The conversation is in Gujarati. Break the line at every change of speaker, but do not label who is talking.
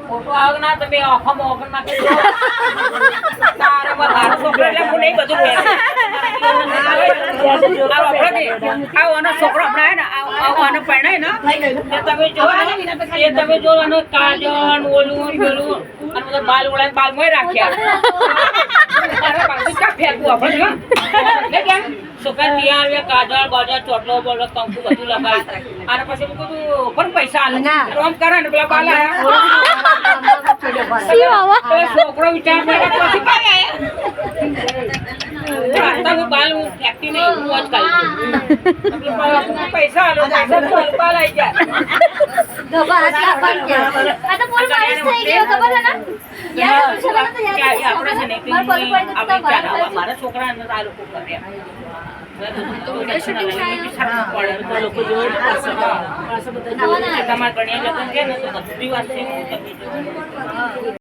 फोटो आग ना તમે આંખોમાં ઓગણ નાખી દો તારે મારો છોકરો એટલે હું નહીં બધું આ ઓનો છોકરો હમણાં હે ને આ ઓનો પરણાય ને એ તમે જો આનો કાજલ ઓલું પેલું અને બધા બાલ ઉડાય બાલ મોય રાખ્યા અરે બાજુ કા ફેંકવું આપણે લે કેમ છોકરા તૈયાર વે કાજલ બાજલ ચોટલો બોલો કંકુ બધું લગાય અને પછી હું કીધું પણ પૈસા આલે રોમ કરે ને પેલા બાલ આયા છોકરો વિચાર કરે પછી પાય આયા બાલ હું ફેંકતી નહીં હું જ કાઢી પૈસા આલો પૈસા બાલ આવી જાય
ગબા આ પણ કે આ તો બોલ મારી થઈ ગયો ખબર છે ને યાર પૂછલા તો યાર
આપણે છે ને મારા છોકરાને આ લોકો કરે લોકો જોડે તમારે ગણ્યા લગ્ન છે ને તો બધી વાત છે